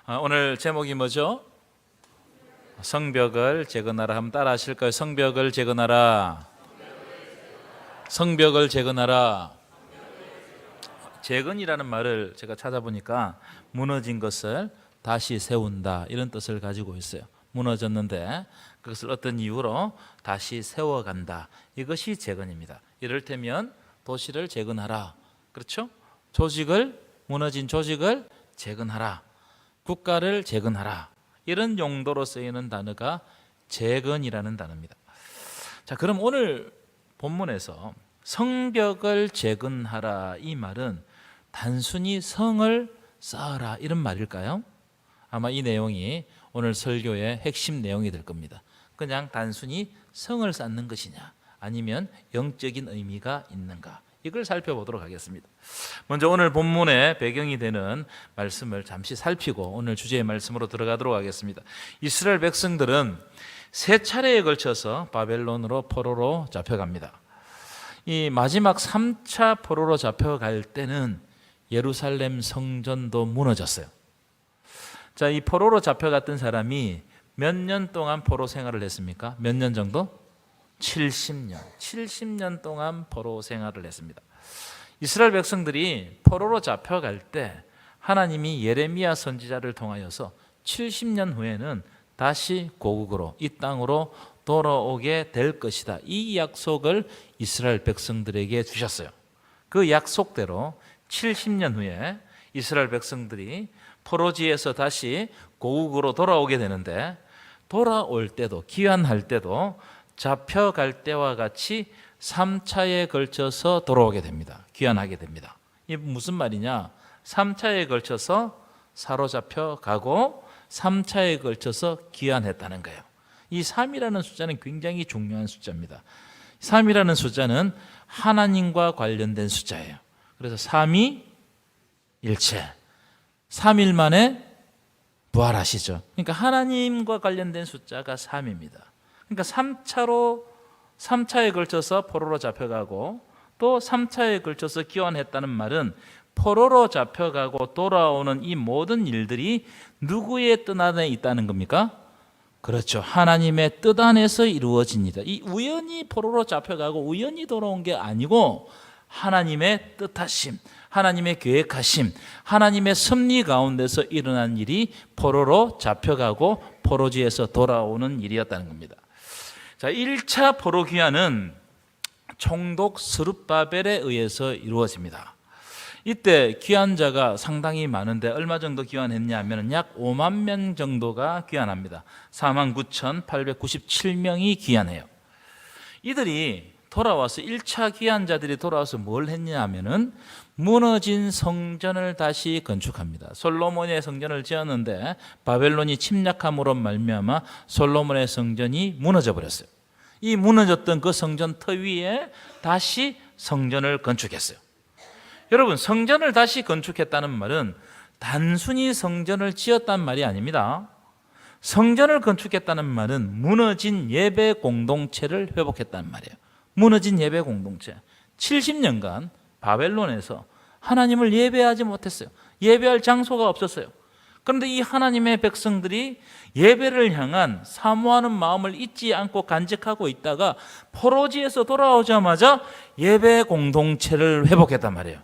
오늘 제목이 뭐죠? 성벽을 재건하라. 한번 따라 하실까요? 성벽을 재건하라. 성벽을 재건하라. 재건이라는 말을 제가 찾아보니까 무너진 것을 다시 세운다, 이런 뜻을 가지고 있어요. 무너졌는데 그것을 어떤 이유로 다시 세워간다, 이것이 재건입니다. 이를테면 도시를 재건하라, 그렇죠? 무너진 조직을 재건하라, 국가를 재건하라, 이런 용도로 쓰이는 단어가 재건이라는 단어입니다. 자, 그럼 오늘 본문에서 성벽을 재건하라, 이 말은 단순히 성을 쌓아라, 이런 말일까요? 아마 이 내용이 오늘 설교의 핵심 내용이 될 겁니다. 그냥 단순히 성을 쌓는 것이냐, 아니면 영적인 의미가 있는가, 이걸 살펴보도록 하겠습니다. 먼저 오늘 본문의 배경이 되는 말씀을 잠시 살피고 오늘 주제의 말씀으로 들어가도록 하겠습니다. 이스라엘 백성들은 세 차례에 걸쳐서 바벨론으로 포로로 잡혀갑니다. 이 마지막 3차 포로로 잡혀갈 때는 예루살렘 성전도 무너졌어요. 자, 이 포로로 잡혀갔던 사람이 몇 년 동안 포로 생활을 했습니까? 몇 년 정도? 70년 동안 포로 생활을 했습니다. 이스라엘 백성들이 포로로 잡혀갈 때 하나님이 예레미야 선지자를 통하여서 70년 후에는 다시 고국으로, 이 땅으로 돌아오게 될 것이다, 이 약속을 이스라엘 백성들에게 주셨어요. 그 약속대로 70년 후에 이스라엘 백성들이 포로지에서 다시 고국으로 돌아오게 되는데, 돌아올 때도, 귀환할 때도 잡혀갈 때와 같이 3차에 걸쳐서 돌아오게 됩니다. 귀환하게 됩니다. 이게 무슨 말이냐? 3차에 걸쳐서 사로잡혀 가고 3차에 걸쳐서 귀환했다는 거예요. 이 3이라는 숫자는 굉장히 중요한 숫자입니다. 3이라는 숫자는 하나님과 관련된 숫자예요. 그래서 3이 일체, 3일 만에 부활하시죠. 그러니까 하나님과 관련된 숫자가 3입니다. 그러니까 3차에 걸쳐서 포로로 잡혀가고 또 3차에 걸쳐서 귀환했다는 말은 포로로 잡혀가고 돌아오는 이 모든 일들이 누구의 뜻 안에 있다는 겁니까? 그렇죠. 하나님의 뜻 안에서 이루어집니다. 이 우연히 포로로 잡혀가고 우연히 돌아온 게 아니고 하나님의 뜻하심, 하나님의 계획하심, 하나님의 섭리 가운데서 일어난 일이 포로로 잡혀가고 포로지에서 돌아오는 일이었다는 겁니다. 자, 1차 포로 귀환은 총독 스룹바벨에 의해서 이루어집니다. 이때 귀환자가 상당히 많은데 얼마 정도 귀환했냐 하면 약 5만 명 정도가 귀환합니다. 49,897명이 귀환해요. 이들이 돌아와서 1차 귀환자들이 돌아와서 뭘 했냐 하면은 무너진 성전을 다시 건축합니다. 솔로몬의 성전을 지었는데 바벨론이 침략함으로 말미암아 솔로몬의 성전이 무너져 버렸어요. 이 무너졌던 그 성전 터 위에 다시 성전을 건축했어요. 여러분, 성전을 다시 건축했다는 말은 단순히 성전을 지었단 말이 아닙니다. 성전을 건축했다는 말은 무너진 예배 공동체를 회복했다는 말이에요. 무너진 예배 공동체. 70년간 바벨론에서 하나님을 예배하지 못했어요. 예배할 장소가 없었어요. 그런데 이 하나님의 백성들이 예배를 향한 사모하는 마음을 잊지 않고 간직하고 있다가 포로지에서 돌아오자마자 예배 공동체를 회복했단 말이에요.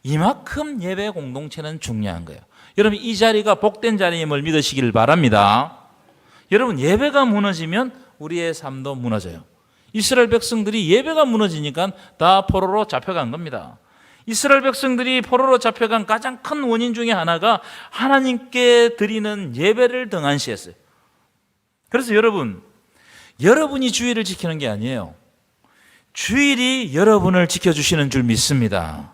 이만큼 예배 공동체는 중요한 거예요. 여러분, 이 자리가 복된 자리임을 믿으시길 바랍니다. 여러분, 예배가 무너지면 우리의 삶도 무너져요. 이스라엘 백성들이 예배가 무너지니까 다 포로로 잡혀간 겁니다. 이스라엘 백성들이 포로로 잡혀간 가장 큰 원인 중에 하나가 하나님께 드리는 예배를 등한시했어요. 그래서 여러분이 주일을 지키는 게 아니에요. 주일이 여러분을 지켜주시는 줄 믿습니다.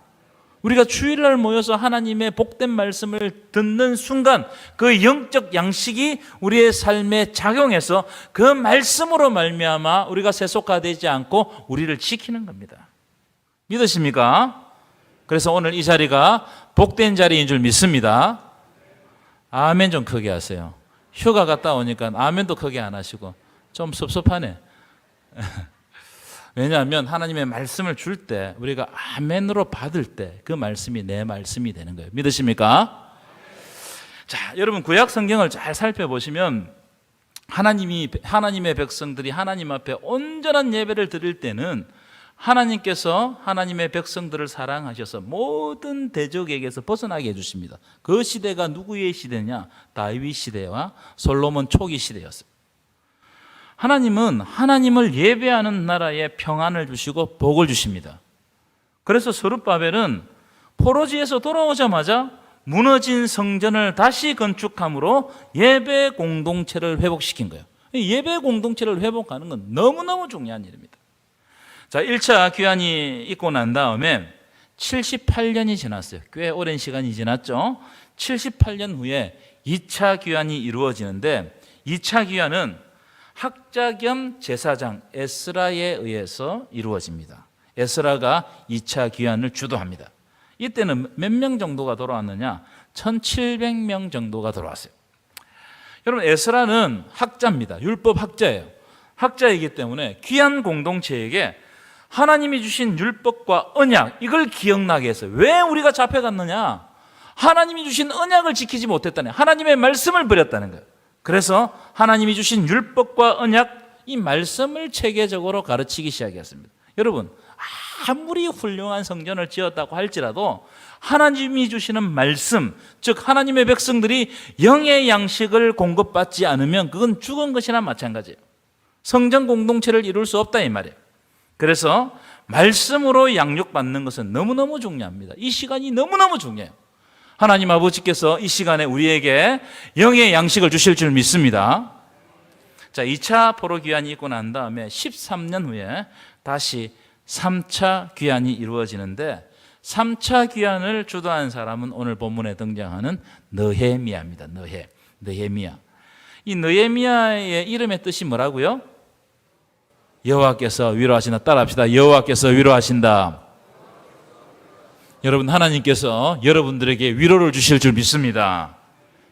우리가 주일날 모여서 하나님의 복된 말씀을 듣는 순간 그 영적 양식이 우리의 삶에 작용해서 그 말씀으로 말미암아 우리가 세속화되지 않고 우리를 지키는 겁니다. 믿으십니까? 그래서 오늘 이 자리가 복된 자리인 줄 믿습니다. 아멘 좀 크게 하세요. 휴가 갔다 오니까 아멘도 크게 안 하시고 좀 섭섭하네. 왜냐하면 하나님의 말씀을 줄 때 우리가 아멘으로 받을 때 그 말씀이 내 말씀이 되는 거예요. 믿으십니까? 자, 여러분 구약 성경을 잘 살펴보시면 하나님의 백성들이 하나님 앞에 온전한 예배를 드릴 때는 하나님께서 하나님의 백성들을 사랑하셔서 모든 대적에게서 벗어나게 해주십니다. 그 시대가 누구의 시대냐? 다윗 시대와 솔로몬 초기 시대였어요. 하나님은 하나님을 예배하는 나라에 평안을 주시고 복을 주십니다. 그래서 스룹바벨은 포로지에서 돌아오자마자 무너진 성전을 다시 건축함으로 예배 공동체를 회복시킨 거예요. 예배 공동체를 회복하는 건 너무너무 중요한 일입니다. 자, 1차 귀환이 있고 난 다음에 78년이 지났어요. 꽤 오랜 시간이 지났죠. 78년 후에 2차 귀환이 이루어지는데 2차 귀환은 학자 겸 제사장 에스라에 의해서 이루어집니다. 에스라가 2차 귀환을 주도합니다. 이때는 몇 명 정도가 돌아왔느냐? 1700명 정도가 돌아왔어요. 여러분, 에스라는 학자입니다. 율법 학자예요. 학자이기 때문에 귀한 공동체에게 하나님이 주신 율법과 언약, 이걸 기억나게 했어요. 왜 우리가 잡혀갔느냐? 하나님이 주신 언약을 지키지 못했다는, 하나님의 말씀을 버렸다는 거예요. 그래서 하나님이 주신 율법과 언약, 이 말씀을 체계적으로 가르치기 시작했습니다. 여러분, 아무리 훌륭한 성전을 지었다고 할지라도 하나님이 주시는 말씀, 즉 하나님의 백성들이 영의 양식을 공급받지 않으면 그건 죽은 것이나 마찬가지예요. 성전 공동체를 이룰 수 없다 이 말이에요. 그래서 말씀으로 양육받는 것은 너무너무 중요합니다. 이 시간이 너무너무 중요해요. 하나님 아버지께서 이 시간에 우리에게 영의 양식을 주실 줄 믿습니다. 자, 2차 포로 귀환이 있고 난 다음에 13년 후에 다시 3차 귀환이 이루어지는데 3차 귀환을 주도한 사람은 오늘 본문에 등장하는 느헤미야입니다. 느헤미야. 이 느헤미야의 이름의 뜻이 뭐라고요? 여호와께서 위로하신다. 따라합시다. 여호와께서 위로하신다. 여러분, 하나님께서 여러분들에게 위로를 주실 줄 믿습니다.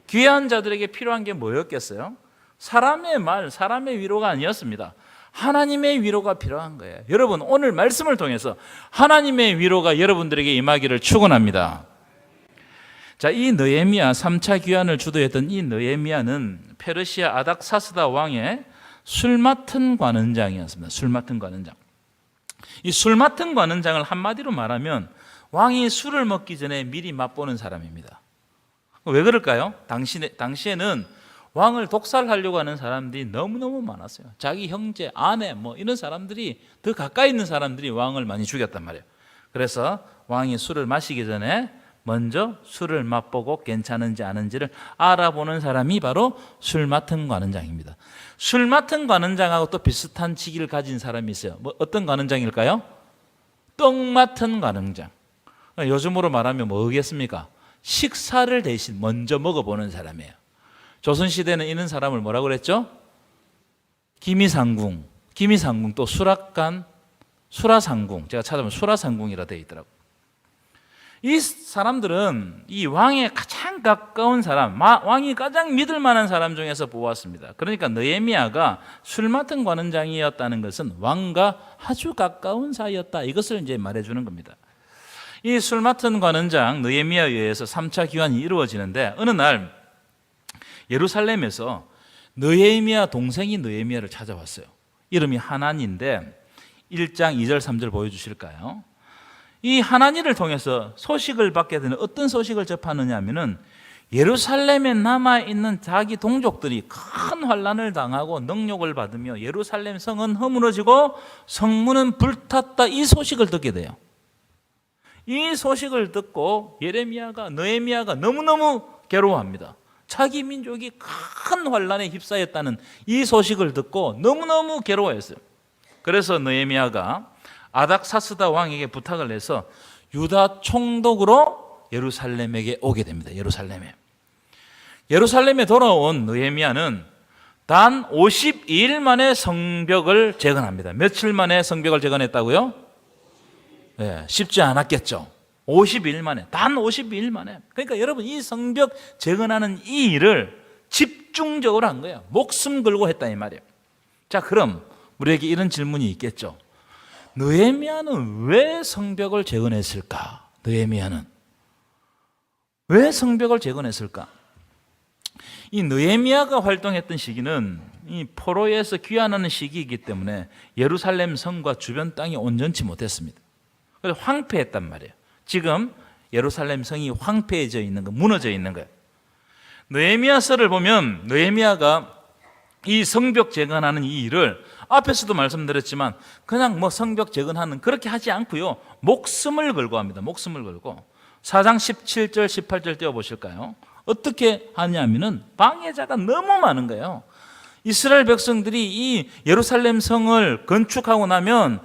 귀한 자들에게 필요한 게 뭐였겠어요? 사람의 말, 사람의 위로가 아니었습니다. 하나님의 위로가 필요한 거예요. 여러분, 오늘 말씀을 통해서 하나님의 위로가 여러분들에게 임하기를 축원합니다. 자, 이 느헤미야 3차 귀환을 주도했던 이 느헤미야는 페르시아 아닥사스다 왕의 술 맡은 관원장이었습니다. 술 맡은 관원장. 이 술 맡은 관원장을 한마디로 말하면 왕이 술을 먹기 전에 미리 맛보는 사람입니다. 왜 그럴까요? 당시에는 왕을 독살하려고 하는 사람들이 너무너무 많았어요. 자기 형제, 아내 이런 사람들이, 더 가까이 있는 사람들이 왕을 많이 죽였단 말이에요. 그래서 왕이 술을 마시기 전에 먼저 술을 맛보고 괜찮은지 아닌지를 알아보는 사람이 바로 술 맡은 관원장입니다. 술 맡은 관원장하고 또 비슷한 직위를 가진 사람이 있어요. 어떤 관원장일까요? 떡 맡은 관원장. 요즘으로 말하면 뭐겠습니까? 식사를 대신 먼저 먹어보는 사람이에요. 조선시대는 이런 사람을 뭐라고 그랬죠? 기미상궁, 또 수락관, 수라상궁. 제가 찾아보면 수라상궁이라 되어 있더라고요. 이 사람들은 이 왕에 가장 가까운 사람, 왕이 가장 믿을 만한 사람 중에서 뽑았습니다. 그러니까 느헤미야가 술 맡은 관원장이었다는 것은 왕과 아주 가까운 사이였다. 이것을 이제 말해주는 겁니다. 이 술 맡은 관원장 느헤미야에 의해서 3차 귀환이 이루어지는데 어느 날 예루살렘에서 느헤미야 동생이 느헤미야를 찾아왔어요. 이름이 하나니인데 1장 2절 3절 보여주실까요? 이 하나니를 통해서 소식을 받게 되는, 어떤 소식을 접하느냐 하면은 예루살렘에 남아있는 자기 동족들이 큰 환난을 당하고 능욕을 받으며 예루살렘 성은 허물어지고 성문은 불탔다, 이 소식을 듣게 돼요. 이 소식을 듣고 느헤미야가 너무너무 괴로워합니다. 자기 민족이 큰 환난에 휩싸였다는 이 소식을 듣고 너무너무 괴로워했어요. 그래서 느헤미야가 아닥사스다 왕에게 부탁을 해서 유다 총독으로 예루살렘에게 오게 됩니다. 예루살렘에 돌아온 느헤미야는 단 52일 만에 성벽을 재건합니다. 며칠 만에 성벽을 재건했다고요? 네, 쉽지 않았겠죠. 52일 만에, 단 52일 만에. 그러니까 여러분, 이 성벽 재건하는 이 일을 집중적으로 한 거예요. 목숨 걸고 했다 이 말이에요. 자, 그럼 우리에게 이런 질문이 있겠죠. 느헤미야는 왜 성벽을 재건했을까? 느헤미야는 왜 성벽을 재건했을까? 이 느헤미야가 활동했던 시기는 이 포로에서 귀환하는 시기이기 때문에 예루살렘 성과 주변 땅이 온전치 못했습니다. 그래서 황폐했단 말이에요. 지금 예루살렘 성이 황폐해져 있는 거, 무너져 있는 거예요. 느헤미야서를 보면 느헤미야가 이 성벽 재건하는 이 일을 앞에서도 말씀드렸지만 그냥 뭐 성벽 재건하는 그렇게 하지 않고요, 목숨을 걸고 합니다. 목숨을 걸고 4장 17절 18절 띄워보실까요? 어떻게 하냐면은 방해자가 너무 많은 거예요. 이스라엘 백성들이 이 예루살렘 성을 건축하고 나면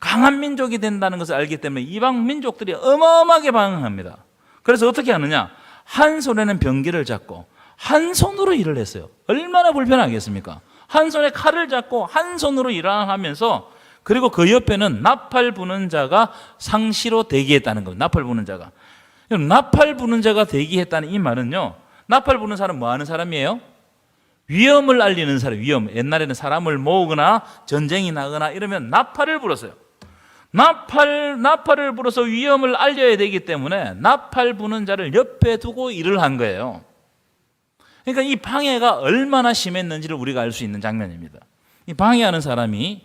강한 민족이 된다는 것을 알기 때문에 이방 민족들이 어마어마하게 방황합니다. 그래서 어떻게 하느냐, 한 손에는 병기를 잡고 한 손으로 일을 했어요. 얼마나 불편하겠습니까? 한 손에 칼을 잡고 한 손으로 일을 하면서, 그리고 그 옆에는 나팔 부는 자가 상시로 대기했다는 겁니다. 나팔 부는 자가. 나팔 부는 자가 대기했다는 이 말은요, 나팔 부는 사람은 뭐 하는 사람이에요? 위험을 알리는 사람. 위험. 옛날에는 사람을 모으거나 전쟁이 나거나 이러면 나팔을 불었어요. 나팔을 불어서 위험을 알려야 되기 때문에 나팔 부는 자를 옆에 두고 일을 한 거예요. 그러니까 이 방해가 얼마나 심했는지를 우리가 알 수 있는 장면입니다. 이 방해하는 사람이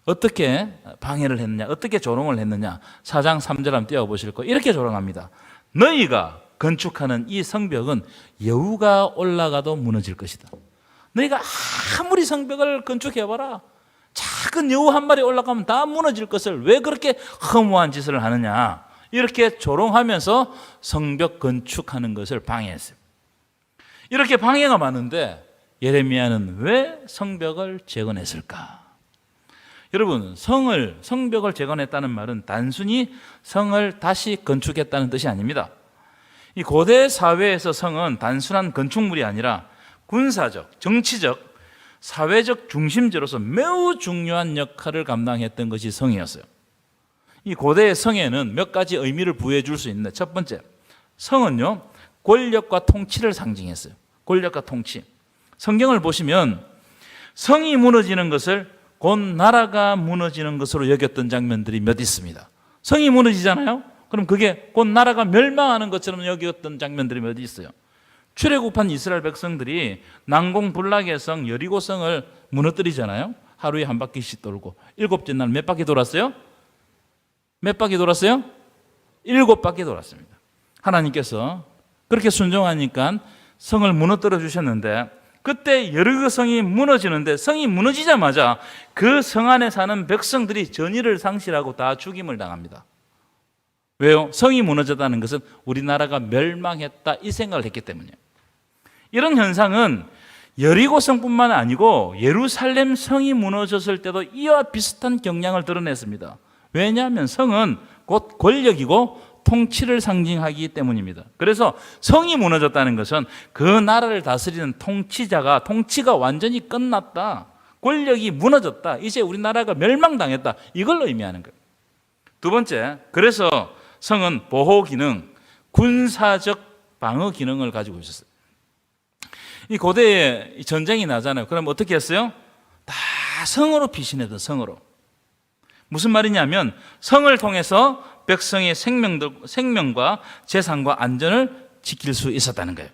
어떻게 방해를 했느냐, 어떻게 조롱을 했느냐, 4장 3절 한번 띄워보실 거예요. 이렇게 조롱합니다. 너희가 건축하는 이 성벽은 여우가 올라가도 무너질 것이다. 너희가 아무리 성벽을 건축해봐라, 작은 여우 한 마리 올라가면 다 무너질 것을 왜 그렇게 허무한 짓을 하느냐, 이렇게 조롱하면서 성벽 건축하는 것을 방해했어요. 이렇게 방해가 많은데 예레미야는 왜 성벽을 재건했을까? 여러분, 성벽을 재건했다는 말은 단순히 성을 다시 건축했다는 뜻이 아닙니다. 이 고대 사회에서 성은 단순한 건축물이 아니라 군사적, 정치적, 사회적 중심지로서 매우 중요한 역할을 감당했던 것이 성이었어요. 이 고대의 성에는 몇 가지 의미를 부여해 줄 수 있는데, 첫 번째, 성은요, 권력과 통치를 상징했어요. 권력과 통치. 성경을 보시면 성이 무너지는 것을 곧 나라가 무너지는 것으로 여겼던 장면들이 몇 있습니다. 성이 무너지잖아요? 그럼 그게 곧 나라가 멸망하는 것처럼 여겼던 장면들이 몇 있어요. 출애굽한 이스라엘 백성들이 난공불락의 성 여리고성을 무너뜨리잖아요. 하루에 한 바퀴씩 돌고 7째 날 몇 바퀴 돌았어요? 몇 바퀴 돌았어요? 7바퀴 돌았습니다. 하나님께서 그렇게 순종하니까 성을 무너뜨려 주셨는데, 그때 여리고성이 무너지는데 성이 무너지자마자 그 성 안에 사는 백성들이 전의를 상실하고 다 죽임을 당합니다. 왜요? 성이 무너졌다는 것은 우리나라가 멸망했다 이 생각을 했기 때문이에요. 이런 현상은 여리고성뿐만 아니고 예루살렘 성이 무너졌을 때도 이와 비슷한 경향을 드러냈습니다. 왜냐하면 성은 곧 권력이고 통치를 상징하기 때문입니다. 그래서 성이 무너졌다는 것은 그 나라를 다스리는 통치가 완전히 끝났다, 권력이 무너졌다, 이제 우리나라가 멸망당했다, 이걸 의미하는 거예요. 두 번째, 그래서 성은 보호 기능, 군사적 방어 기능을 가지고 있었어요. 이 고대에 전쟁이 나잖아요. 그럼 어떻게 했어요? 다 성으로 피신했던, 성으로. 무슨 말이냐면 성을 통해서 백성의 생명과 재산과 안전을 지킬 수 있었다는 거예요.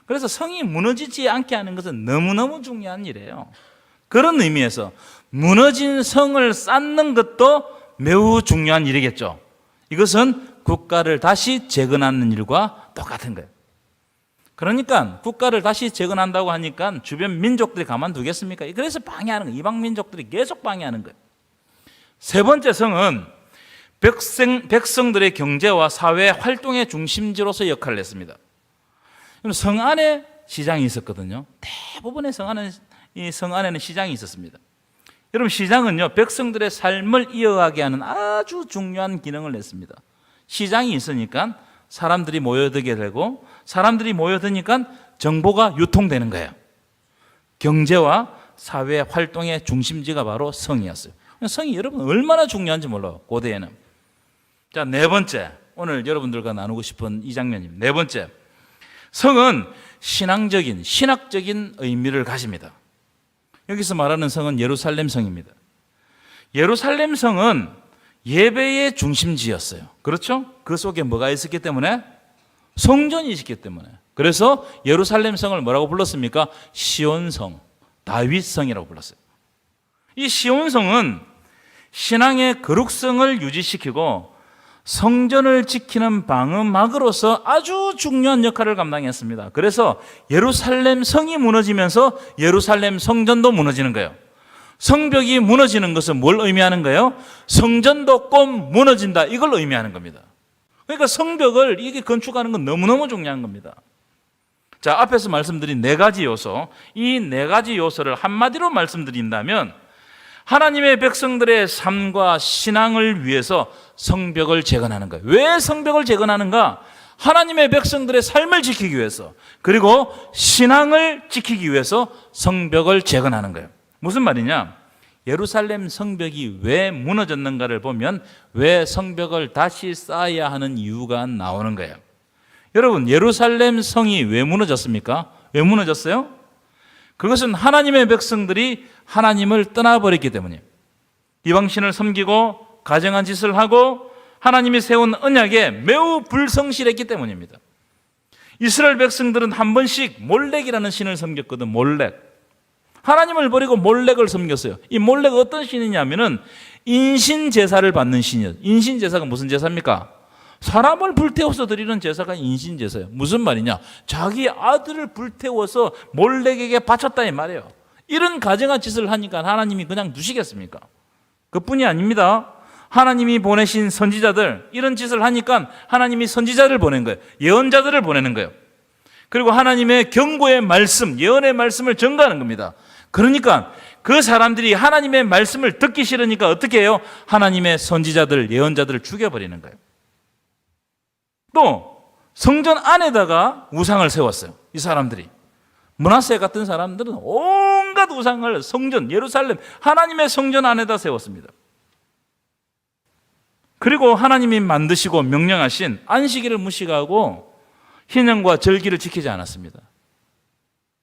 그래서 성이 무너지지 않게 하는 것은 너무너무 중요한 일이에요. 그런 의미에서 무너진 성을 쌓는 것도 매우 중요한 일이겠죠. 이것은 국가를 다시 재건하는 일과 똑같은 거예요. 그러니까 국가를 다시 재건한다고 하니까 주변 민족들이 가만두겠습니까? 그래서 방해하는 거예요. 이방 민족들이 계속 방해하는 거예요. 세 번째, 성은 백성들의 경제와 사회 활동의 중심지로서 역할을 했습니다. 성 안에 시장이 있었거든요. 대부분의 성 안에는 시장이 있었습니다. 여러분, 시장은요, 백성들의 삶을 이어가게 하는 아주 중요한 기능을 냈습니다. 시장이 있으니까 사람들이 모여들게 되고, 사람들이 모여드니까 정보가 유통되는 거예요. 경제와 사회 활동의 중심지가 바로 성이었어요. 성이 여러분 얼마나 중요한지 몰라요, 고대에는. 자, 네 번째, 오늘 여러분들과 나누고 싶은 이 장면입니다. 네 번째, 성은 신학적인 의미를 가집니다. 여기서 말하는 성은 예루살렘 성입니다. 예루살렘 성은 예배의 중심지였어요. 그렇죠? 그 속에 뭐가 있었기 때문에? 성전이 있었기 때문에. 그래서 예루살렘 성을 뭐라고 불렀습니까? 시온성, 다윗성이라고 불렀어요. 이 시온성은 신앙의 거룩성을 유지시키고 성전을 지키는 방어막으로서 아주 중요한 역할을 감당했습니다. 그래서 예루살렘 성이 무너지면서 예루살렘 성전도 무너지는 거예요. 성벽이 무너지는 것은 뭘 의미하는 거예요? 성전도 꼭 무너진다, 이걸 의미하는 겁니다. 그러니까 성벽을 이게 건축하는 건 너무너무 중요한 겁니다. 자, 앞에서 말씀드린 네 가지 요소, 이 네 가지 요소를 한마디로 말씀드린다면 하나님의 백성들의 삶과 신앙을 위해서 성벽을 재건하는 거예요. 왜 성벽을 재건하는가? 하나님의 백성들의 삶을 지키기 위해서, 그리고 신앙을 지키기 위해서 성벽을 재건하는 거예요. 무슨 말이냐? 예루살렘 성벽이 왜 무너졌는가를 보면 왜 성벽을 다시 쌓아야 하는 이유가 나오는 거예요. 여러분, 예루살렘 성이 왜 무너졌습니까? 왜 무너졌어요? 그것은 하나님의 백성들이 하나님을 떠나버렸기 때문이에요. 이방신을 섬기고 가증한 짓을 하고 하나님이 세운 언약에 매우 불성실했기 때문입니다. 이스라엘 백성들은 한 번씩 몰렉이라는 신을 섬겼거든. 몰렉. 하나님을 버리고 몰렉을 섬겼어요. 이 몰렉 어떤 신이냐면은 인신제사를 받는 신이에요. 인신제사가 무슨 제사입니까? 사람을 불태워서 드리는 제사가 인신제사예요. 무슨 말이냐? 자기 아들을 불태워서 몰렉에게 바쳤다 이 말이에요. 이런 가증한 짓을 하니까 하나님이 그냥 두시겠습니까? 그뿐이 아닙니다. 하나님이 보내신 선지자들, 이런 짓을 하니까 하나님이 선지자를 보낸 거예요. 예언자들을 보내는 거예요. 그리고 하나님의 경고의 말씀, 예언의 말씀을 전가하는 겁니다. 그러니까 그 사람들이 하나님의 말씀을 듣기 싫으니까 어떻게 해요? 하나님의 선지자들, 예언자들을 죽여버리는 거예요. 또 성전 안에다가 우상을 세웠어요. 이 사람들이. 므낫세 같은 사람들은 온갖 우상을 성전, 예루살렘, 하나님의 성전 안에다 세웠습니다. 그리고 하나님이 만드시고 명령하신 안식일을 무시하고 희년과 절기를 지키지 않았습니다.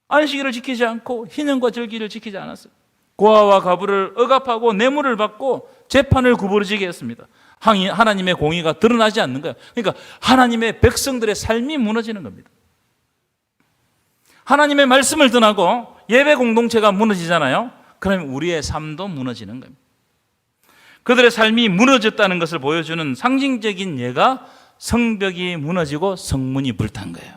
안식일을 지키지 않고 희년과 절기를 지키지 않았어요. 고아와 과부를 억압하고 뇌물을 받고 재판을 구부러지게 했습니다. 하나님의 공의가 드러나지 않는 거예요. 그러니까 하나님의 백성들의 삶이 무너지는 겁니다. 하나님의 말씀을 떠나고 예배 공동체가 무너지잖아요. 그러면 우리의 삶도 무너지는 겁니다. 그들의 삶이 무너졌다는 것을 보여주는 상징적인 예가 성벽이 무너지고 성문이 불탄 거예요.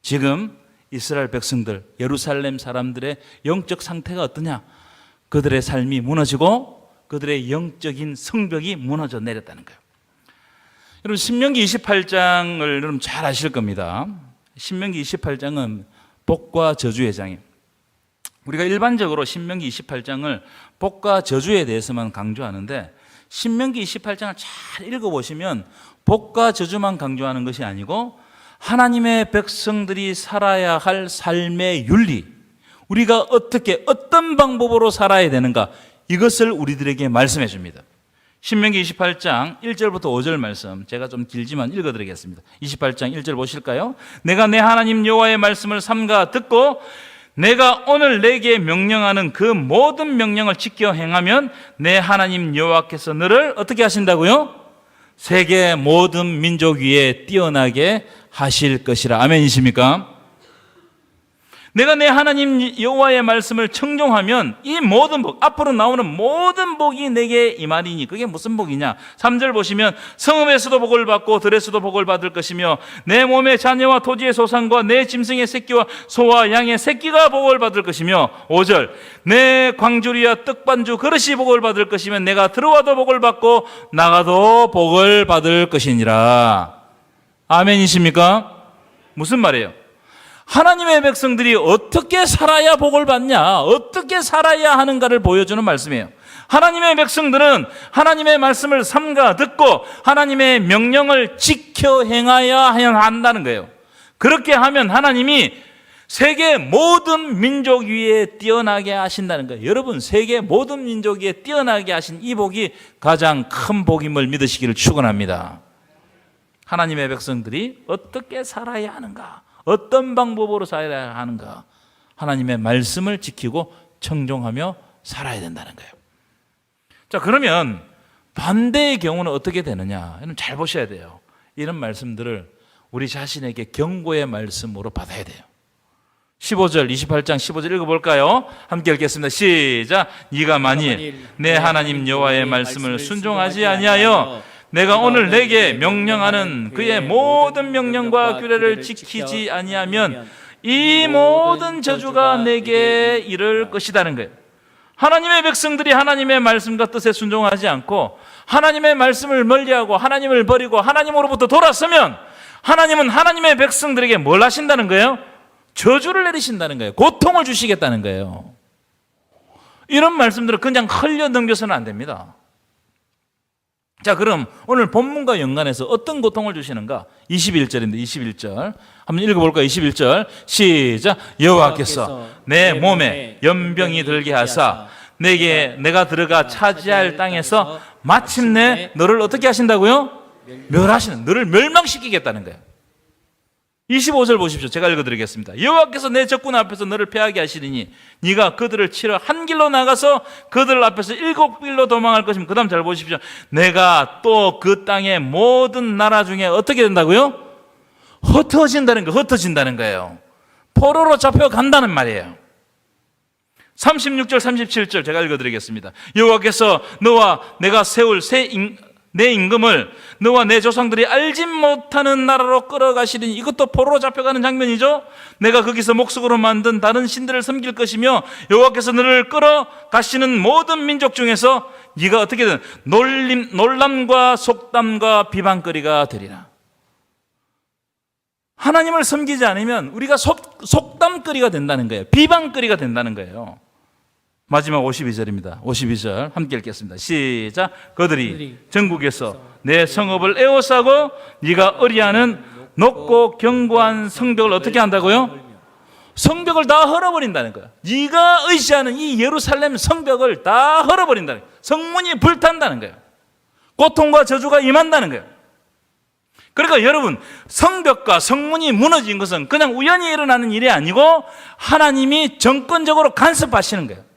지금 이스라엘 백성들, 예루살렘 사람들의 영적 상태가 어떠냐? 그들의 삶이 무너지고 그들의 영적인 성벽이 무너져 내렸다는 거예요. 여러분, 신명기 28장을 여러분 잘 아실 겁니다. 신명기 28장은 복과 저주의 장이에요. 우리가 일반적으로 신명기 28장을 복과 저주에 대해서만 강조하는데 신명기 28장을 잘 읽어보시면 복과 저주만 강조하는 것이 아니고 하나님의 백성들이 살아야 할 삶의 윤리, 우리가 어떻게 어떤 방법으로 살아야 되는가, 이것을 우리들에게 말씀해 줍니다. 신명기 28장 1절부터 5절 말씀, 제가 좀 길지만 읽어드리겠습니다. 28장 1절 보실까요? 내가 내 하나님 여호와의 말씀을 삼가 듣고 내가 오늘 내게 명령하는 그 모든 명령을 지켜 행하면 내 하나님 여호와께서 너를 어떻게 하신다고요? 세계 모든 민족 위에 뛰어나게 하실 것이라. 아멘이십니까? 내가 내 하나님 여호와의 말씀을 청종하면 이 모든 복, 앞으로 나오는 모든 복이 내게 임하리니. 그게 무슨 복이냐? 3절 보시면 성읍에서도 복을 받고 들에서도 복을 받을 것이며 내 몸의 자녀와 토지의 소산과 내 짐승의 새끼와 소와 양의 새끼가 복을 받을 것이며 5절 내 광주리와 떡반주 그릇이 복을 받을 것이며 내가 들어와도 복을 받고 나가도 복을 받을 것이니라. 아멘이십니까? 무슨 말이에요? 하나님의 백성들이 어떻게 살아야 복을 받냐, 어떻게 살아야 하는가를 보여주는 말씀이에요. 하나님의 백성들은 하나님의 말씀을 삼가 듣고 하나님의 명령을 지켜 행하여야 한다는 거예요. 그렇게 하면 하나님이 세계 모든 민족 위에 뛰어나게 하신다는 거예요. 여러분, 세계 모든 민족 위에 뛰어나게 하신 이 복이 가장 큰 복임을 믿으시기를 축원합니다. 하나님의 백성들이 어떻게 살아야 하는가, 어떤 방법으로 살아야 하는가, 하나님의 말씀을 지키고 청종하며 살아야 된다는 거예요. 자, 그러면 반대의 경우는 어떻게 되느냐? 여러분 잘 보셔야 돼요. 이런 말씀들을 우리 자신에게 경고의 말씀으로 받아야 돼요. 15절, 28장 15절 읽어볼까요? 함께 읽겠습니다. 시작. 네가 만일 내 하나님 여호와의 말씀을 순종하지 아니하여 내가 오늘 내게 명령하는 그의 모든 명령과 규례를 지키지 아니하면 이 모든 저주가 내게 이를 것이라는 거예요. 하나님의 백성들이 하나님의 말씀과 뜻에 순종하지 않고 하나님의 말씀을 멀리하고 하나님을 버리고 하나님으로부터 돌아서면 하나님은 하나님의 백성들에게 뭘 하신다는 거예요? 저주를 내리신다는 거예요. 고통을 주시겠다는 거예요. 이런 말씀들을 그냥 흘려 넘겨서는 안 됩니다. 자, 그럼 오늘 본문과 연관해서 어떤 고통을 주시는가? 21절인데 21절 한번 읽어볼까요? 21절 시작. 여호와께서 내 몸에 연병이 들게 하사 내가 들어가 차지할 땅에서 마침내 너를 어떻게 하신다고요? 멸하시는, 너를 멸망시키겠다는 거예요. 25절 보십시오. 제가 읽어드리겠습니다. 여호와께서 내 적군 앞에서 너를 패하게 하시리니 네가 그들을 치러 한 길로 나가서 그들 앞에서 7길로 도망할 것이면, 그 다음 잘 보십시오. 내가 또 그 땅의 모든 나라 중에 어떻게 된다고요? 흩어진다는 거예요. 흩어진다는 거예요. 포로로 잡혀간다는 말이에요. 36절 37절 제가 읽어드리겠습니다. 여호와께서 너와 내가 세울 내 임금을 너와 내 조상들이 알지 못하는 나라로 끌어가시리니, 이것도 포로로 잡혀가는 장면이죠. 내가 거기서 목석으로 만든 다른 신들을 섬길 것이며 여호와께서 너를 끌어가시는 모든 민족 중에서 네가 어떻게든 놀람과 속담과 비방거리가 되리라. 하나님을 섬기지 않으면 우리가 속담거리가 된다는 거예요. 비방거리가 된다는 거예요. 마지막 52절입니다. 52절 함께 읽겠습니다. 시작. 그들이 전국에서 내 성읍을 에워싸고 네가 의리하는 높고 견고한 성벽을 어떻게 한다고요? 성벽을 다 헐어버린다는 거예요. 네가 의지하는 이 예루살렘 성벽을 다 헐어버린다는 거예요. 성문이 불탄다는 거예요. 고통과 저주가 임한다는 거예요. 그러니까 여러분, 성벽과 성문이 무너진 것은 그냥 우연히 일어나는 일이 아니고 하나님이 정권적으로 간섭하시는 거예요.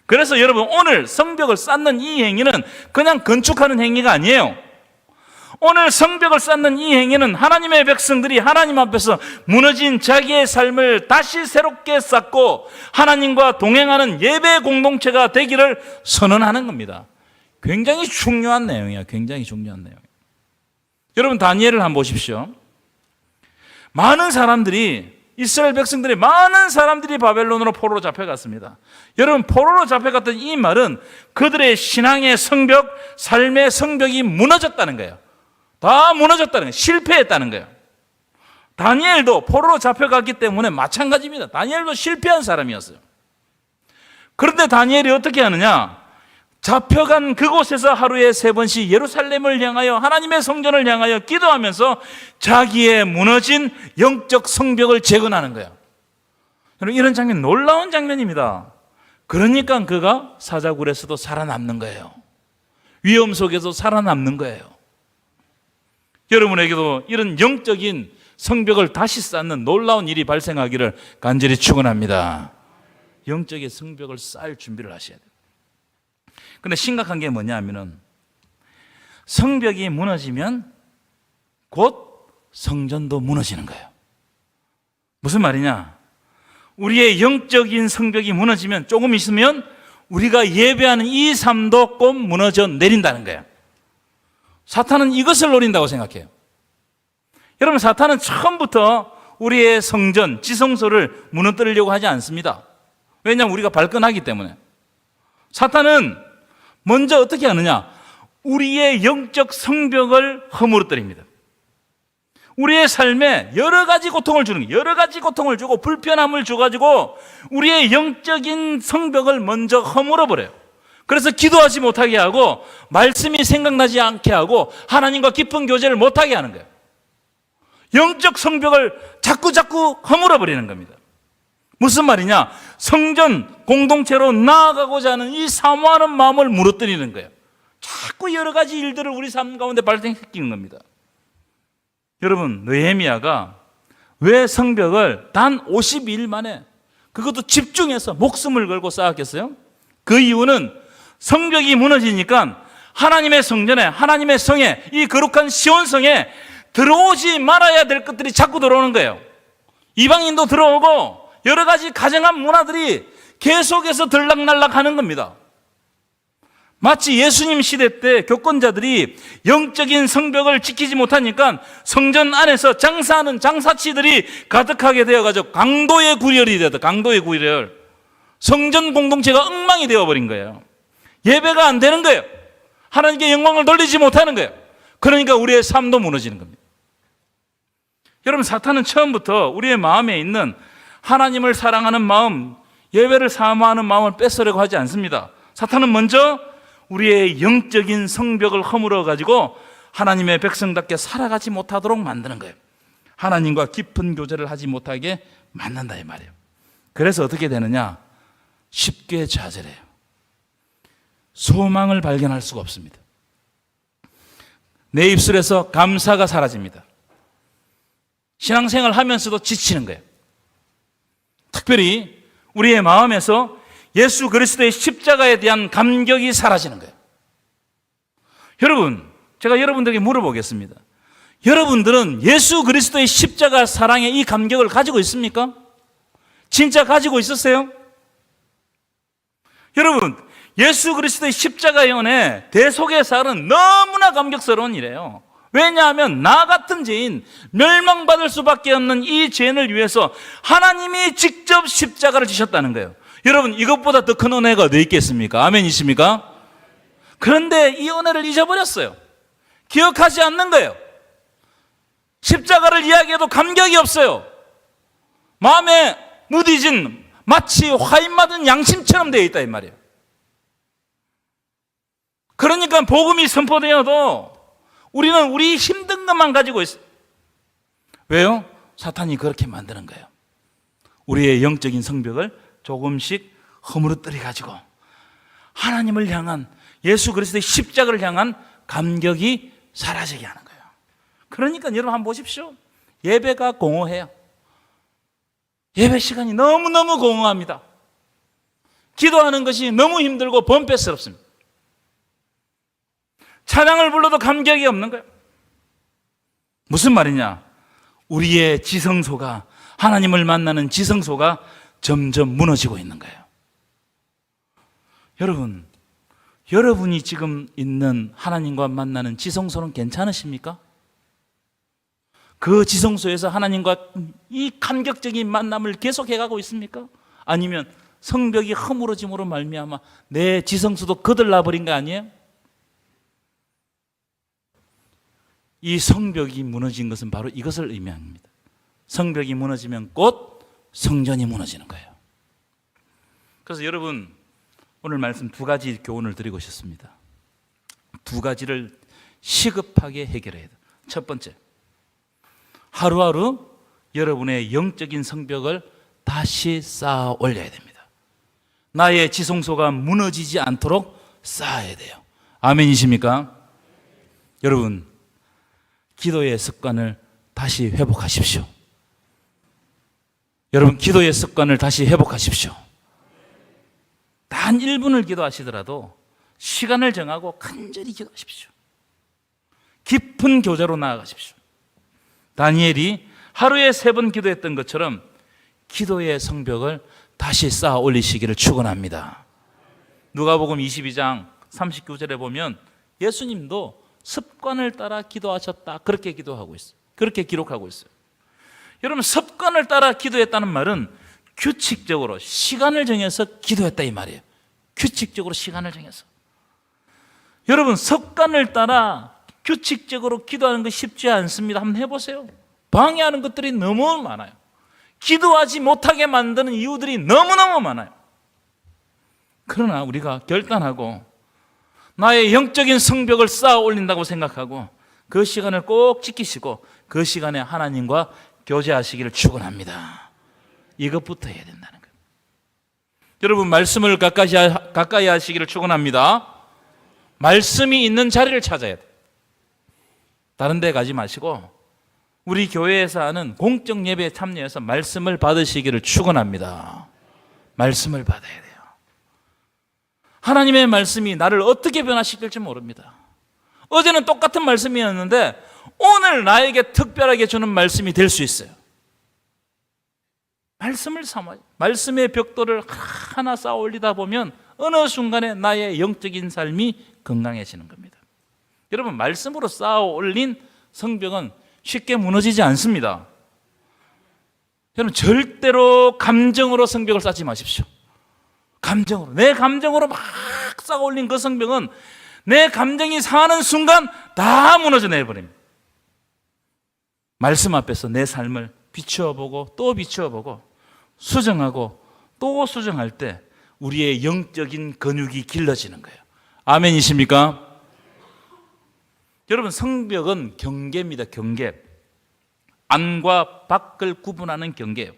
그래서 여러분, 오늘 성벽을 쌓는 이 행위는 그냥 건축하는 행위가 아니에요. 오늘 성벽을 쌓는 이 행위는 하나님의 백성들이 하나님 앞에서 무너진 자기의 삶을 다시 새롭게 쌓고 하나님과 동행하는 예배 공동체가 되기를 선언하는 겁니다. 굉장히 중요한 내용이에요. 굉장히 중요한 내용. 여러분, 다니엘을 한번 보십시오. 이스라엘 백성들이 많은 사람들이 바벨론으로 포로로 잡혀갔습니다. 여러분, 포로로 잡혀갔던 이 말은 그들의 신앙의 성벽, 삶의 성벽이 무너졌다는 거예요. 다 무너졌다는 거예요. 실패했다는 거예요. 다니엘도 포로로 잡혀갔기 때문에 마찬가지입니다. 다니엘도 실패한 사람이었어요. 그런데 다니엘이 어떻게 하느냐? 잡혀간 그곳에서 하루에 3번씩 예루살렘을 향하여, 하나님의 성전을 향하여 기도하면서 자기의 무너진 영적 성벽을 재건하는 거예요. 여러분, 이런 장면, 놀라운 장면입니다. 그러니까 그가 사자굴에서도 살아남는 거예요. 위험 속에서 살아남는 거예요. 여러분에게도 이런 영적인 성벽을 다시 쌓는 놀라운 일이 발생하기를 간절히 축원합니다. 영적인 성벽을 쌓을 준비를 하셔야 돼요. 근데 심각한 게 뭐냐 하면은, 성벽이 무너지면 곧 성전도 무너지는 거예요. 무슨 말이냐? 우리의 영적인 성벽이 무너지면 조금 있으면 우리가 예배하는 이 삶도 꼭 무너져 내린다는 거예요. 사탄은 이것을 노린다고 생각해요. 여러분, 사탄은 처음부터 우리의 성전, 지성소를 무너뜨리려고 하지 않습니다. 왜냐하면 우리가 발끈하기 때문에. 사탄은 먼저 어떻게 하느냐? 우리의 영적 성벽을 허물어뜨립니다. 우리의 삶에 여러 가지 고통을 주는 거예요. 여러 가지 고통을 주고 불편함을 줘가지고 우리의 영적인 성벽을 먼저 허물어버려요. 그래서 기도하지 못하게 하고 말씀이 생각나지 않게 하고 하나님과 깊은 교제를 못하게 하는 거예요. 영적 성벽을 자꾸 허물어버리는 겁니다. 무슨 말이냐? 성전 공동체로 나아가고자 하는 이 사모하는 마음을 무너뜨리는 거예요. 자꾸 여러 가지 일들을 우리 삶 가운데 발생시키는 겁니다. 여러분, 느헤미야가 왜 성벽을 단 52일 만에, 그것도 집중해서 목숨을 걸고 쌓았겠어요? 그 이유는 성벽이 무너지니까 하나님의 성전에, 하나님의 성에, 이 거룩한 시온성에 들어오지 말아야 될 것들이 자꾸 들어오는 거예요. 이방인도 들어오고 여러 가지 가정한 문화들이 계속해서 들락날락 하는 겁니다. 마치 예수님 시대 때 교권자들이 영적인 성벽을 지키지 못하니까 성전 안에서 장사하는 장사치들이 가득하게 되어가지고 강도의 구렬이 되었다. 강도의 구렬. 성전 공동체가 엉망이 되어버린 거예요. 예배가 안 되는 거예요. 하나님께 영광을 돌리지 못하는 거예요. 그러니까 우리의 삶도 무너지는 겁니다. 여러분, 사탄은 처음부터 우리의 마음에 있는 하나님을 사랑하는 마음, 예배를 사모하는 마음을 뺏으려고 하지 않습니다. 사탄은 먼저 우리의 영적인 성벽을 허물어 가지고 하나님의 백성답게 살아가지 못하도록 만드는 거예요. 하나님과 깊은 교제를 하지 못하게 만든다 이 말이에요. 그래서 어떻게 되느냐? 쉽게 좌절해요. 소망을 발견할 수가 없습니다. 내 입술에서 감사가 사라집니다. 신앙생활 하면서도 지치는 거예요. 특별히 우리의 마음에서 예수 그리스도의 십자가에 대한 감격이 사라지는 거예요. 여러분, 제가 여러분들에게 물어보겠습니다. 여러분들은 예수 그리스도의 십자가 사랑의 이 감격을 가지고 있습니까? 진짜 가지고 있었어요? 여러분, 예수 그리스도의 십자가의 은혜, 대속의사는 너무나 감격스러운 일이에요. 왜냐하면 나 같은 죄인, 멸망받을 수밖에 없는 이 죄인을 위해서 하나님이 직접 십자가를 지셨다는 거예요. 여러분, 이것보다 더 큰 은혜가 어디 있겠습니까? 아멘이십니까? 그런데 이 은혜를 잊어버렸어요. 기억하지 않는 거예요. 십자가를 이야기해도 감격이 없어요. 마음에 무디진 마치 화인 맞은 양심처럼 되어 있다 이 말이에요. 그러니까 복음이 선포되어도 우리는 우리 힘든 것만 가지고 있어요. 왜요? 사탄이 그렇게 만드는 거예요. 우리의 영적인 성벽을 조금씩 허물어뜨려 가지고 하나님을 향한, 예수 그리스도의 십자가를 향한 감격이 사라지게 하는 거예요. 그러니까 여러분 한번 보십시오. 예배가 공허해요. 예배 시간이 너무너무 공허합니다. 기도하는 것이 너무 힘들고 번뇌스럽습니다. 찬양을 불러도 감격이 없는 거예요. 무슨 말이냐? 우리의 지성소가, 하나님을 만나는 지성소가 점점 무너지고 있는 거예요. 여러분, 여러분이 지금 있는 하나님과 만나는 지성소는 괜찮으십니까? 그 지성소에서 하나님과 이 감격적인 만남을 계속해가고 있습니까? 아니면 성벽이 허물어짐으로 말미암아 내 지성소도 거들나버린 거 아니에요? 이 성벽이 무너진 것은 바로 이것을 의미합니다. 성벽이 무너지면 곧 성전이 무너지는 거예요. 그래서 여러분, 오늘 말씀 두 가지 교훈을 드리고 싶습니다. 두 가지를 시급하게 해결해야 돼요. 첫 번째, 하루하루 여러분의 영적인 성벽을 다시 쌓아 올려야 됩니다. 나의 지성소가 무너지지 않도록 쌓아야 돼요. 아멘이십니까? 여러분, 기도의 습관을 다시 회복하십시오. 여러분, 기도의 습관을 다시 회복하십시오. 단 1분을 기도하시더라도 시간을 정하고 간절히 기도하십시오. 깊은 교제로 나아가십시오. 다니엘이 하루에 3번 기도했던 것처럼 기도의 성벽을 다시 쌓아 올리시기를 축원합니다. 누가복음 22장 39절에 보면 예수님도 습관을 따라 기도하셨다, 그렇게 기도하고 있어요. 그렇게 기록하고 있어요. 여러분, 습관을 따라 기도했다는 말은 규칙적으로 시간을 정해서 기도했다 이 말이에요. 규칙적으로 시간을 정해서. 여러분, 습관을 따라 규칙적으로 기도하는 거 쉽지 않습니다. 한번 해보세요. 방해하는 것들이 너무 많아요. 기도하지 못하게 만드는 이유들이 너무너무 많아요. 그러나 우리가 결단하고 나의 영적인 성벽을 쌓아 올린다고 생각하고 그 시간을 꼭 지키시고 그 시간에 하나님과 교제하시기를 축원합니다. 이것부터 해야 된다는 거예요. 여러분, 말씀을 가까이 하시기를 축원합니다. 말씀이 있는 자리를 찾아야 돼요. 다른 데 가지 마시고 우리 교회에서 하는 공적 예배에 참여해서 말씀을 받으시기를 축원합니다. 말씀을 받아야 돼요. 하나님의 말씀이 나를 어떻게 변화시킬지 모릅니다. 어제는 똑같은 말씀이었는데 오늘 나에게 특별하게 주는 말씀이 될 수 있어요. 말씀을 삼아요. 말씀의 벽돌을 하나 쌓아 올리다 보면 어느 순간에 나의 영적인 삶이 건강해지는 겁니다. 여러분, 말씀으로 쌓아 올린 성벽은 쉽게 무너지지 않습니다. 여러분, 절대로 감정으로 성벽을 쌓지 마십시오. 감정으로, 내 감정으로 막 쌓아 올린 그 성벽은 내 감정이 상하는 순간 다 무너져 내버립니다. 말씀 앞에서 내 삶을 비추어보고 또 비추어보고 수정하고 또 수정할 때 우리의 영적인 근육이 길러지는 거예요. 아멘이십니까? 여러분, 성벽은 경계입니다. 경계. 안과 밖을 구분하는 경계예요.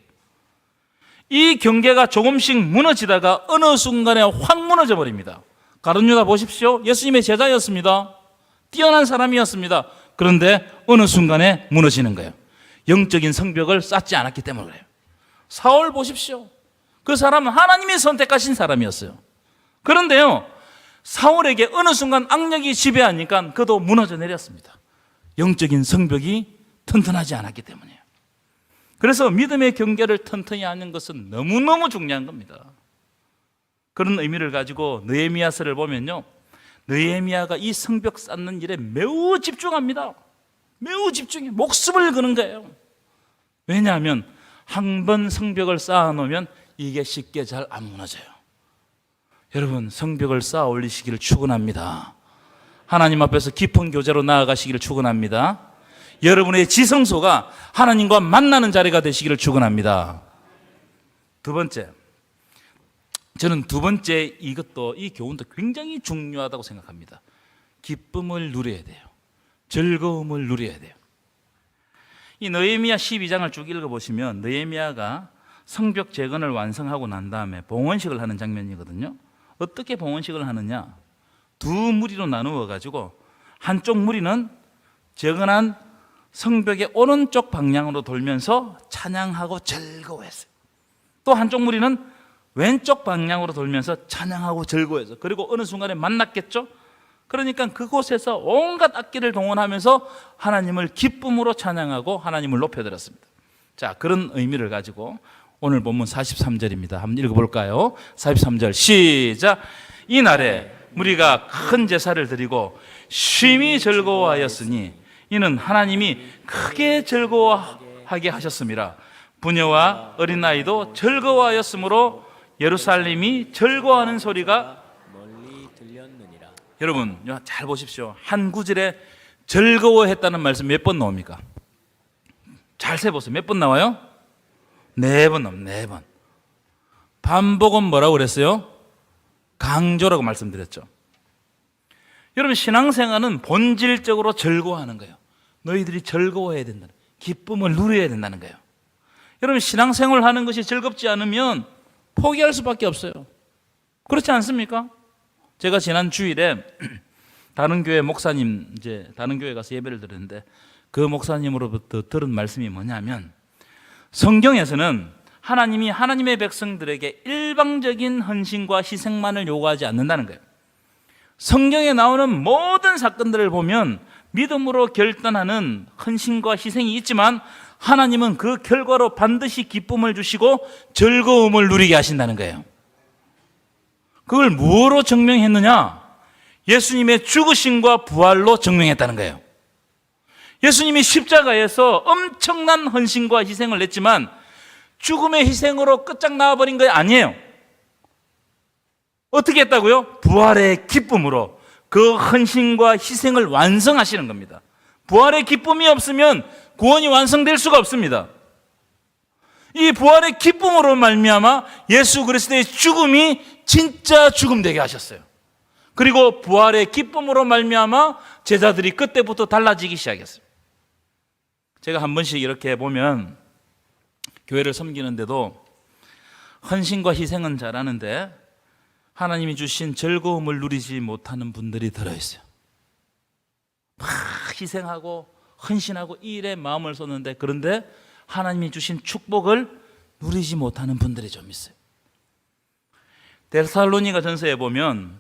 이 경계가 조금씩 무너지다가 어느 순간에 확 무너져 버립니다. 가룟 유다 보십시오. 예수님의 제자였습니다. 뛰어난 사람이었습니다. 그런데 어느 순간에 무너지는 거예요. 영적인 성벽을 쌓지 않았기 때문에 그래요. 사울 보십시오. 그 사람은 하나님이 선택하신 사람이었어요. 그런데요, 사울에게 어느 순간 악력이 지배하니까 그도 무너져 내렸습니다. 영적인 성벽이 튼튼하지 않았기 때문이에요. 그래서 믿음의 경계를 튼튼히 하는 것은 너무너무 중요한 겁니다. 그런 의미를 가지고 느헤미야서를 보면요, 느헤미야가 이 성벽 쌓는 일에 매우 집중합니다. 매우 집중해. 목숨을 거는 거예요. 왜냐하면 한 번 성벽을 쌓아놓으면 이게 쉽게 잘 안 무너져요. 여러분, 성벽을 쌓아 올리시기를 축원합니다. 하나님 앞에서 깊은 교제로 나아가시기를 축원합니다. 여러분의 지성소가 하나님과 만나는 자리가 되시기를 축원합니다. 두 번째, 저는 두 번째 이것도, 이 교훈도 굉장히 중요하다고 생각합니다. 기쁨을 누려야 돼요. 즐거움을 누려야 돼요. 이 느헤미야 12장을 쭉 읽어보시면 느헤미야가 성벽 재건을 완성하고 난 다음에 봉헌식을 하는 장면이거든요. 어떻게 봉헌식을 하느냐, 두 무리로 나누어 가지고 한쪽 무리는 재건한 성벽의 오른쪽 방향으로 돌면서 찬양하고 즐거워했어요. 또 한쪽 무리는 왼쪽 방향으로 돌면서 찬양하고 즐거워해서, 그리고 어느 순간에 만났겠죠. 그러니까 그곳에서 온갖 악기를 동원하면서 하나님을 기쁨으로 찬양하고 하나님을 높여드렸습니다. 자, 그런 의미를 가지고 오늘 본문 43절입니다. 한번 읽어볼까요? 43절 시작. 이날에 무리가 큰 제사를 드리고 심히 즐거워하였으니 이는 하나님이 크게 즐거워하게 하셨습니다. 부녀와 어린아이도 즐거워하였으므로 예루살렘이 즐거워하는 소리가 멀리 들렸느니라. 여러분, 잘 보십시오. 한 구절에 즐거워했다는 말씀 몇 번 나옵니까? 잘 세보세요. 몇 번 나와요? 4번 나옵니다. 4번. 반복은 뭐라고 그랬어요? 강조라고 말씀드렸죠. 여러분, 신앙생활은 본질적으로 즐거워하는 거예요. 너희들이 즐거워해야 된다는, 기쁨을 누려야 된다는 거예요. 여러분, 신앙생활 하는 것이 즐겁지 않으면 포기할 수밖에 없어요. 그렇지 않습니까? 제가 지난 주일에 다른 교회 목사님, 다른 교회 가서 예배를 드렸는데 그 목사님으로부터 들은 말씀이 뭐냐면, 성경에서는 하나님이 하나님의 백성들에게 일방적인 헌신과 희생만을 요구하지 않는다는 거예요. 성경에 나오는 모든 사건들을 보면 믿음으로 결단하는 헌신과 희생이 있지만 하나님은 그 결과로 반드시 기쁨을 주시고 즐거움을 누리게 하신다는 거예요. 그걸 뭐로 증명했느냐? 예수님의 죽으심과 부활로 증명했다는 거예요. 예수님이 십자가에서 엄청난 헌신과 희생을 냈지만 죽음의 희생으로 끝장나버린 거 아니에요. 어떻게 했다고요? 부활의 기쁨으로 그 헌신과 희생을 완성하시는 겁니다. 부활의 기쁨이 없으면 구원이 완성될 수가 없습니다. 이 부활의 기쁨으로 말미암아 예수 그리스도의 죽음이 진짜 죽음 되게 하셨어요. 그리고 부활의 기쁨으로 말미암아 제자들이 그때부터 달라지기 시작했어요. 제가 한 번씩 이렇게 보면 교회를 섬기는데도 헌신과 희생은 잘하는데 하나님이 주신 즐거움을 누리지 못하는 분들이 들어있어요. 막 희생하고 헌신하고 이 일에 마음을 쏟는데, 그런데 하나님이 주신 축복을 누리지 못하는 분들이 좀 있어요. 데살로니가 전서에 보면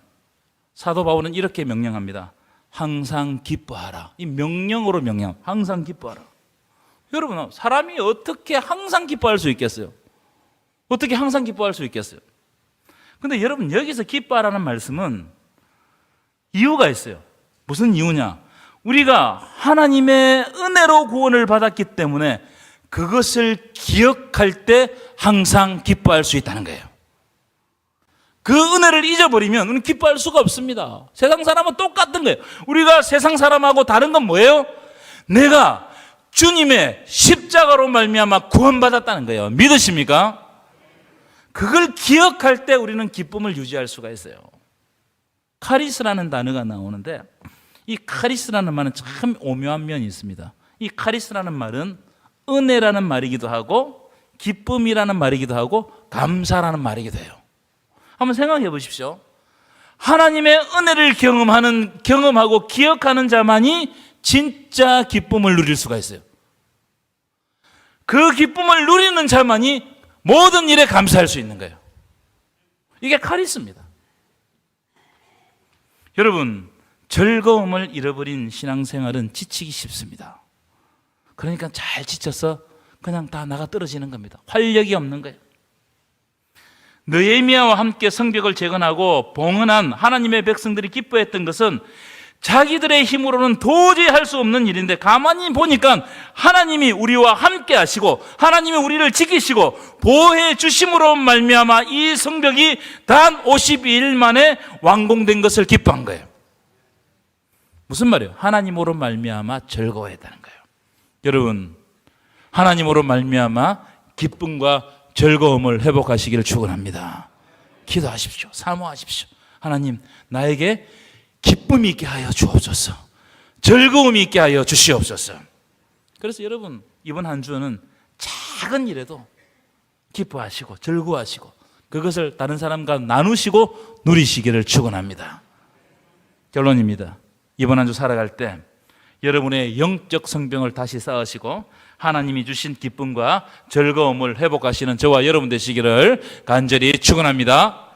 사도 바울은 이렇게 명령합니다. 항상 기뻐하라. 이 명령으로 명령. 항상 기뻐하라. 여러분, 사람이 어떻게 항상 기뻐할 수 있겠어요? 어떻게 항상 기뻐할 수 있겠어요? 근데 여러분, 여기서 기뻐하라는 말씀은 이유가 있어요. 무슨 이유냐? 우리가 하나님의 은혜로 구원을 받았기 때문에 그것을 기억할 때 항상 기뻐할 수 있다는 거예요. 그 은혜를 잊어버리면 우리는 기뻐할 수가 없습니다. 세상 사람은 똑같은 거예요. 우리가 세상 사람하고 다른 건 뭐예요? 내가 주님의 십자가로 말미암아 구원받았다는 거예요. 믿으십니까? 그걸 기억할 때 우리는 기쁨을 유지할 수가 있어요. 카리스라는 단어가 나오는데 이 카리스라는 말은 참 오묘한 면이 있습니다. 이 카리스라는 말은 은혜라는 말이기도 하고 기쁨이라는 말이기도 하고 감사라는 말이기도 해요. 한번 생각해 보십시오. 하나님의 은혜를 경험하고 기억하는 자만이 진짜 기쁨을 누릴 수가 있어요. 그 기쁨을 누리는 자만이 모든 일에 감사할 수 있는 거예요. 이게 카리스입니다. 여러분, 즐거움을 잃어버린 신앙생활은 지치기 쉽습니다. 그러니까 잘 지쳐서 그냥 다 나가 떨어지는 겁니다. 활력이 없는 거예요. 느헤미야와 함께 성벽을 재건하고 봉헌한 하나님의 백성들이 기뻐했던 것은 자기들의 힘으로는 도저히 할 수 없는 일인데 가만히 보니까 하나님이 우리와 함께 하시고 하나님이 우리를 지키시고 보호해 주심으로 말미암아 이 성벽이 단 52일 만에 완공된 것을 기뻐한 거예요. 무슨 말이에요? 하나님으로 말미암아 즐거워했다는 거예요. 여러분, 하나님으로 말미암아 기쁨과 즐거움을 회복하시기를 축원합니다. 기도하십시오. 사모하십시오. 하나님, 나에게 기쁨이 있게 하여 주옵소서. 즐거움이 있게 하여 주시옵소서. 그래서 여러분, 이번 한 주는 작은 일에도 기뻐하시고 즐거워하시고 그것을 다른 사람과 나누시고 누리시기를 축원합니다. 결론입니다. 이번 한 주 살아갈 때 여러분의 영적 성병을 다시 쌓으시고 하나님이 주신 기쁨과 즐거움을 회복하시는 저와 여러분 되시기를 간절히 축원합니다.